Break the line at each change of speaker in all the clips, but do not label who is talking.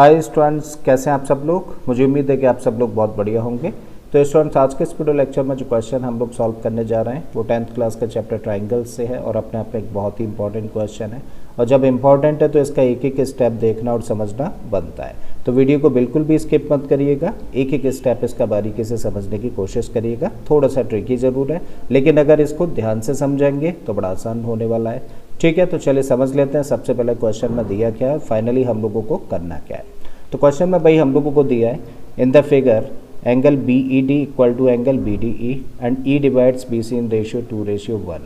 Hi students, कैसे हैं आप सब लोग। मुझे उम्मीद है कि आप सब लोग बहुत बढ़िया होंगे। तो स्टूडेंट्स, आज के इस वीडियो लेक्चर में जो क्वेश्चन हम लोग सॉल्व करने जा रहे हैं वो 10th क्लास का चैप्टर ट्राइंगल्स से है और अपने आप में एक बहुत ही इंपॉर्टेंट क्वेश्चन है। और जब इंपॉर्टेंट है तो इसका एक एक स्टेप देखना और समझना बनता है। तो वीडियो को बिल्कुल भी स्किप मत करिएगा, एक एक स्टेप इसका बारीकी से समझने की कोशिश करिएगा। थोड़ा सा ट्रिकी ज़रूर है, लेकिन अगर इसको ध्यान से समझेंगे तो बड़ा आसान होने वाला है। ठीक है, तो चलिए समझ लेते हैं। सबसे पहले क्वेश्चन में दिया क्या है, फाइनली हम लोगों को करना क्या है। तो क्वेश्चन में भाई हम लोगों को दिया है, in the figure angle B E D equal to angle B D E and E divides B C in ratio 2:1,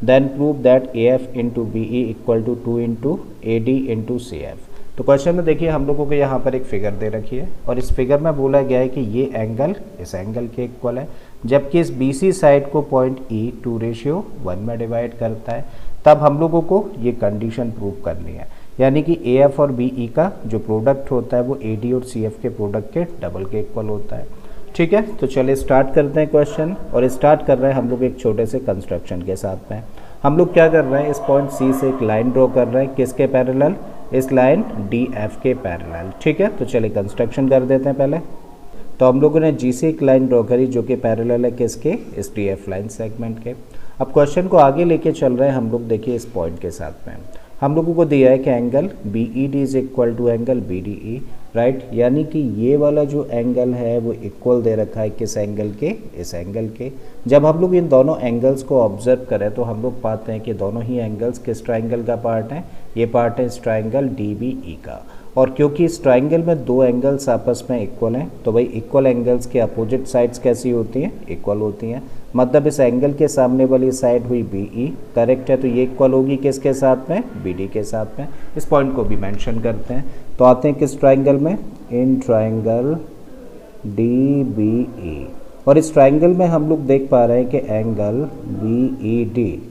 then prove that A F into B E equal to 2 into A D into C F. तो question में देखिए हम लोगों को यहाँ पर एक figure दे रखी है और इस फिगर में बोला गया है कि ये एंगल इस एंगल के इक्वल है, जबकि इस बी सी साइड को पॉइंट ई 2:1 में डिवाइड करता है। तब हम लोगों को ये कंडीशन प्रूव करनी है, यानी कि ए एफ और बी ई का जो प्रोडक्ट होता है वो ए डी और सी एफ के प्रोडक्ट के डबल के इक्वल होता है। ठीक है, तो चलिए स्टार्ट करते हैं क्वेश्चन। और स्टार्ट कर रहे हैं हम लोग एक छोटे से कंस्ट्रक्शन के साथ में। हम लोग क्या कर रहे हैं, इस पॉइंट सी से एक लाइन ड्रॉ कर रहे हैं, किसके पैरेलल, इस लाइन डी एफ के पैरेलल। ठीक है, तो चलिए कंस्ट्रक्शन कर देते हैं पहले। तो हम लोगों ने जी से एक लाइन ड्रॉ करी जो कि पैरेलल है किसके, इस डी एफ लाइन सेगमेंट के। अब क्वेश्चन को आगे लेके चल रहे हैं हम लोग, देखिए इस पॉइंट के साथ में हम लोगों को दिया है कि angle B E D is equal to angle B D E, right. यानी कि ये वाला जो एंगल है वो इक्वल दे रखा है किस एंगल के, इस एंगल के। जब हम लोग इन दोनों एंगल्स को ऑब्जर्व करें तो हम लोग पाते हैं कि दोनों ही एंगल्स किस ट्राइंगल का पार्ट है, ये पार्ट है इस ट्राइंगल डी बी ई का। और क्योंकि इस ट्राइंगल में दो एंगल्स आपस में इक्वल हैं, तो भाई इक्वल एंगल्स के अपोजिट साइड्स कैसी होती हैं, इक्वल होती हैं। मतलब इस एंगल के सामने वाली साइड हुई बी ई, करेक्ट है, तो ये इक्वल होगी किसके साथ में, बी डी के साथ में। इस पॉइंट को भी मेंशन करते हैं। तो आते हैं किस ट्राइंगल में, in triangle D B E. और इस ट्राइंगल में हम लोग देख पा रहे हैं कि angle B E D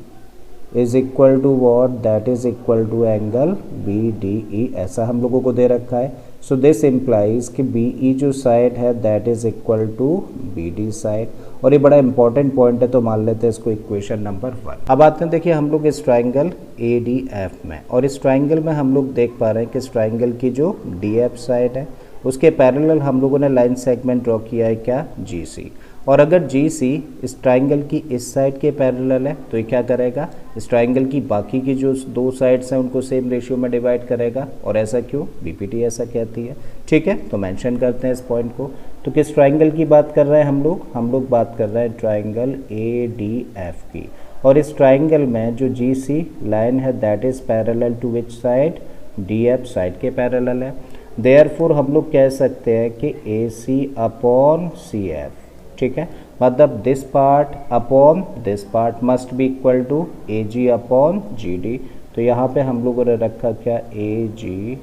is equal to what, that is equal to angle B D E, ऐसा हम लोगों को दे रखा है। सो दिस इम्प्लाइज कि बी ई जो साइड है that is equal to B D side. और ये बड़ा इंपॉर्टेंट पॉइंट है, तो मान लेते हैं इसको इक्वेशन नंबर 1। अब आते हैं, देखिए हम लोग इस ट्राइंगल ए डी एफ में, और इस ट्राइंगल में हम लोग देख पा रहे हैं कि इस ट्राइंगल की जो डी एफ साइड है उसके पैरेलल हम लोगों ने लाइन सेगमेंट ड्रॉ किया है क्या, जी सी। और अगर जी सी इस ट्राइंगल की इस साइड के पैरेलल है तो ये क्या करेगा, इस ट्राइंगल की बाकी की जो दो साइड्स हैं उनको सेम रेशियो में डिवाइड करेगा। और ऐसा क्यों, बीपीटी ऐसा कहती है। ठीक है, तो मेंशन करते हैं इस पॉइंट को। तो किस ट्राइंगल की बात कर रहे हैं हम लोग बात कर रहे हैं ट्राइंगल ए डी एफ की। और इस ट्राइंगल में जो जी सी लाइन है that is parallel to which side, D F side के पैरेलल है। देयरफॉर हम लोग कह सकते हैं कि ए सी अपॉन सी एफ, ठीक है, मतलब this part upon this part must be equal to A G upon G D. तो यहाँ पे हम लोगों ने रखा क्या, A G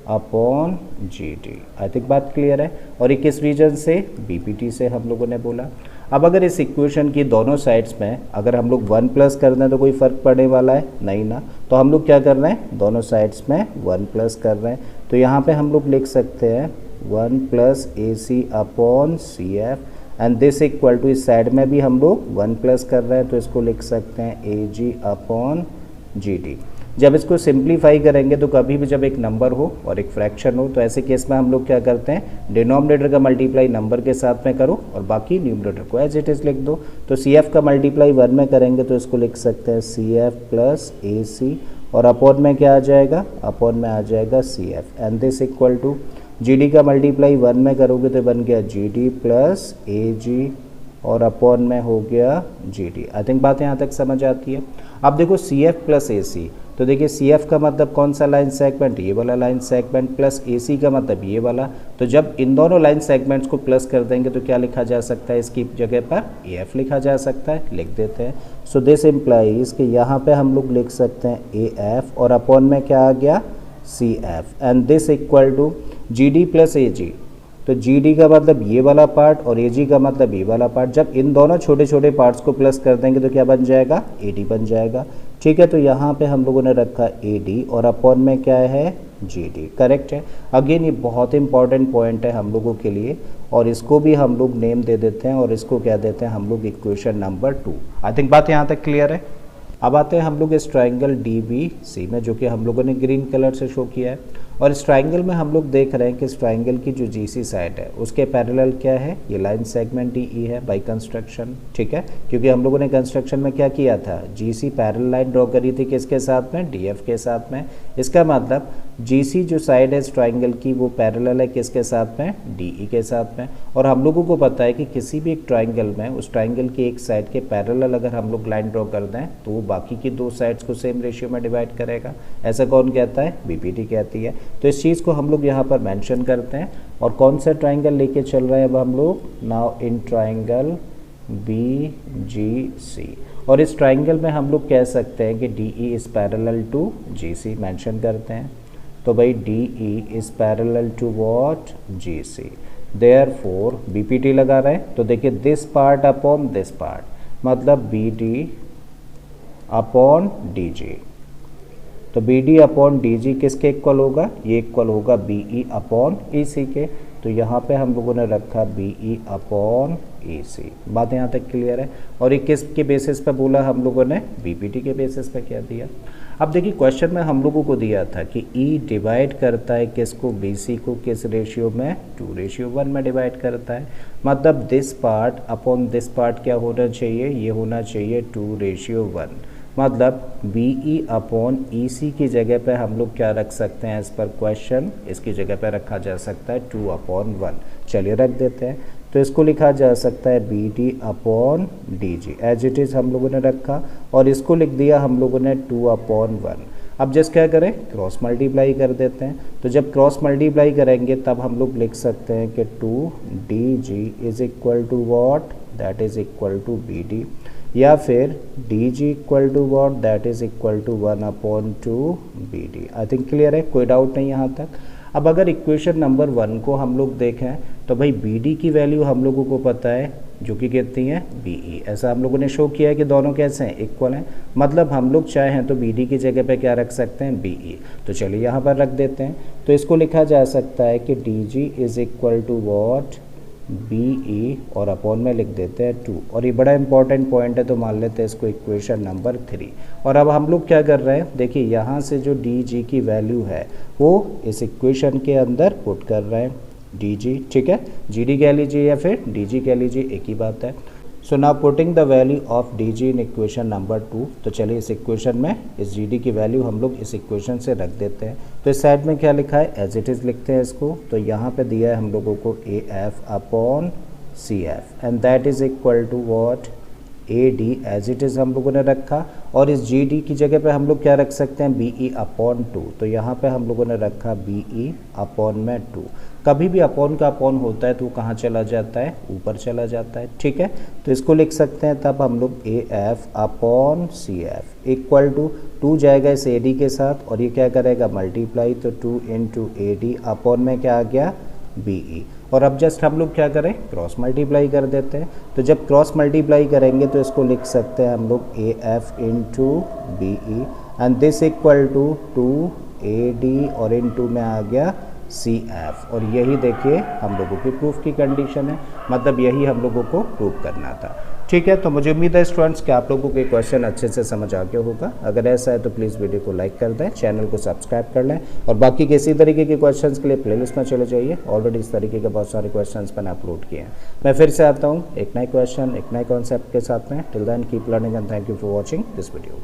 upon G D. I think बात क्लियर है। और ये किस रीजन से, बीपीटी से हम लोगों ने बोला। अब अगर इस इक्वेशन की दोनों साइड्स में अगर हम लोग 1 प्लस कर दें तो कोई फ़र्क पड़ने वाला है नहीं ना। तो हम लोग क्या कर रहे हैं, दोनों साइड्स में 1 प्लस कर रहे हैं। तो यहाँ पे हम लोग लिख सकते हैं 1 plus A C upon C F, and this equal to इस साइड में भी हम लोग 1 प्लस कर रहे हैं तो इसको लिख सकते हैं ए जी अपॉन जी डी। जब इसको सिंप्लीफाई करेंगे तो कभी भी जब एक नंबर हो और एक फ्रैक्शन हो तो ऐसे केस में हम लोग क्या करते हैं, डिनोमिनेटर का मल्टीप्लाई नंबर के साथ में करो और बाकी न्यूमरेटर को एज इट इज़ लिख दो। तो सी एफ का मल्टीप्लाई 1 में करेंगे तो इसको लिख सकते हैं सी एफ प्लस ए सी, और अपॉन में क्या आ जाएगा, अपॉन में आ जाएगा C F, and this equal to G D का मल्टीप्लाई 1 में करोगे तो बन गया जी डी प्लस ए जी, और अपॉन में हो गया जी डी। आई थिंक बात यहाँ तक समझ आती है। अब देखो सी एफ प्लस ए सी, तो देखिए सी एफ का मतलब कौन सा लाइन सेगमेंट, ये वाला लाइन सेगमेंट, प्लस ए सी का मतलब ये वाला। तो जब इन दोनों लाइन सेगमेंट्स को प्लस कर देंगे तो क्या लिखा जा सकता है, इसकी जगह पर ए एफ लिखा जा सकता है, लिख देते हैं। सो दिस इम्प्लाइज कि यहाँ पे हम लोग लिख सकते हैं ए एफ और अपॉन में क्या आ गया, C F, and this equal to G D plus A G. तो जी डी का मतलब ये वाला पार्ट और ए जी का मतलब ये वाला पार्ट। जब इन दोनों छोटे छोटे पार्ट्स को प्लस कर देंगे तो क्या बन जाएगा, ए डी बन जाएगा। ठीक है, तो यहाँ पे हम लोगों ने रखा ए डी और अपॉन में क्या है, जी डी, करेक्ट है। अगेन ये बहुत इंपॉर्टेंट पॉइंट है हम लोगों के लिए, और इसको भी हम लोग नेम दे देते हैं और इसको क्या देते हैं हम लोग, इक्वेशन नंबर 2। आई थिंक बात यहाँ तक क्लियर है। अब आते हैं हम लोग इस ट्राइंगल डी बी सी में, जो कि हम लोगों ने ग्रीन कलर से शो किया है। और इस ट्राइंगल में हम लोग देख रहे हैं कि इस ट्राइंगल की जो जीसी साइड है उसके पैरेलल क्या है, ये लाइन सेगमेंट डीई है बाय कंस्ट्रक्शन, ठीक है, क्योंकि हम लोगों ने कंस्ट्रक्शन में क्या किया था, जीसी पैरेलल लाइन ड्रॉ करी थी किसके साथ में, डीएफ के साथ में। इसका मतलब जीसी जो साइड है इस ट्राइंगल की वो पैरेलल है किसके साथ में, डीई के साथ में। और हम लोगों को पता है कि किसी भी एक ट्राइंगल में उस ट्राइंगल की एक साइड के पैरेलल अगर हम लोग लाइन ड्रॉ कर दें तो वो बाकी की दो साइड्स को सेम रेशियो में डिवाइड करेगा। ऐसा कौन कहता है, बीपीटी कहती है। तो इस चीज़ को हम लोग यहाँ पर मेंशन करते हैं। और कौन सा ट्राइंगल लेके चल रहे हैं अब हम लोग, नाउ इन ट्राइंगल बी जी सी। और इस ट्राइंगल में हम लोग कह सकते हैं कि D E is parallel to G C mention करते हैं। तो भाई D E is parallel to what, G C. Therefore BPT लगा रहे हैं तो देखिए this part upon this part, मतलब B D upon D G. तो B D upon D G किसके इक्वल होगा, ये इक्वल होगा बी ई अपॉन ई सी के। तो यहाँ पे हम लोगों ने रखा बी ई अपॉन ई सी। बात यहाँ तक क्लियर है। और ये किस के बेसिस पे बोला हम लोगों ने, बीपीटी के बेसिस पे क्या दिया। अब देखिए क्वेश्चन में हम लोगों को दिया था कि ई डिवाइड करता है किसको, बी सी को किस रेशियो में, 2:1 में डिवाइड करता है। मतलब this part upon this part क्या होना चाहिए, ये होना चाहिए 2:1। मतलब बी ई अपॉन ई सी की जगह पे हम लोग क्या रख सकते हैं, एज पर क्वेश्चन इसकी जगह पे रखा जा सकता है 2/1। चलिए रख देते हैं। तो इसको लिखा जा सकता है B D upon D G, as it is हम लोगों ने रखा। और इसको लिख दिया हम लोगों ने 2/1। अब जस्ट क्या करें, क्रॉस मल्टीप्लाई कर देते हैं। तो जब क्रॉस मल्टीप्लाई करेंगे तब हम लोग लिख सकते हैं कि 2dg is equal to what, that is equal to B D, या फिर dg equal to what, that is equal to 1/2 B D. I think clear है, कोई डाउट नहीं यहाँ तक। अब अगर इक्वेशन नंबर 1 को हम लोग देखें तो भाई बी डी की वैल्यू हम लोगों को पता है जो कि कितनी है, बी ई। ऐसा हम लोगों ने शो किया है कि दोनों कैसे हैं, इक्वल हैं। मतलब हम लोग चाहें तो बी डी की जगह पे क्या रख सकते हैं, बी ई। तो चलिए यहाँ पर रख देते हैं। तो इसको लिखा जा सकता है कि D G is equal to what, B E, और अपॉन में लिख देते हैं 2। और ये बड़ा इंपॉर्टेंट पॉइंट है तो मान लेते हैं इसको इक्वेशन नंबर 3। और अब हम लोग क्या कर रहे हैं, देखिए यहाँ से जो डी जी की वैल्यू है वो इस इक्वेशन के अंदर पुट कर रहे हैं, डी जी, ठीक है, जी डी कह लीजिए या फिर डी जी कह लीजिए, एक ही बात है। So now putting the value of D G in equation number 2। तो चलिए इस इक्वेशन में इस जी डी की वैल्यू हम लोग इस इक्वेशन से रख देते हैं। तो इस साइड में क्या लिखा है, एज इट इज़ लिखते हैं इसको। तो यहाँ पे दिया है हम लोगों को A F upon C F, and that is equal to what, A D, as it is हम लोगों ने रखा। और इस जी डी की जगह पे हम लोग क्या रख सकते हैं, बी ई अपॉन 2। तो यहाँ पे हम लोगों ने रखा बी ई अपॉन में 2। कभी भी अपॉन का अपॉन होता है तो वो कहाँ चला जाता है, ऊपर चला जाता है, ठीक है। तो इसको लिख सकते हैं तब हम लोग A F upon C F equal to 2 जाएगा इस ए डी के साथ, और ये क्या करेगा, मल्टीप्लाई। तो 2 इंटू ए डी अपॉन में क्या आ गया, बी ई। और अब जस्ट हम लोग क्या करें, क्रॉस मल्टीप्लाई कर देते हैं। तो जब क्रॉस मल्टीप्लाई करेंगे तो इसको लिख सकते हैं हम लोग A F into B E, and this equal to 2 A D, और इंटू में आ गया सी एफ। और यही देखिए हम लोगों की प्रूफ की कंडीशन है, मतलब यही हम लोगों को प्रूफ करना था, ठीक है। तो मुझे उम्मीद है स्टूडेंट्स कि आप लोगों के क्वेश्चन अच्छे से समझ आ गया होगा। अगर ऐसा है तो प्लीज़ वीडियो को लाइक कर दें, चैनल को सब्सक्राइब कर लें, और बाकी किसी तरीके के क्वेश्चंस के लिए प्लेलिस्ट में चले जाइए। ऑलरेडी इस तरीके के बहुत सारे क्वेश्चंस मैंने अपलोड किए हैं। मैं फिर से आता हूँ एक नए क्वेश्चन, एक नए कॉन्सेप्ट के साथ में। Till then keep learning and thank you for watching this video.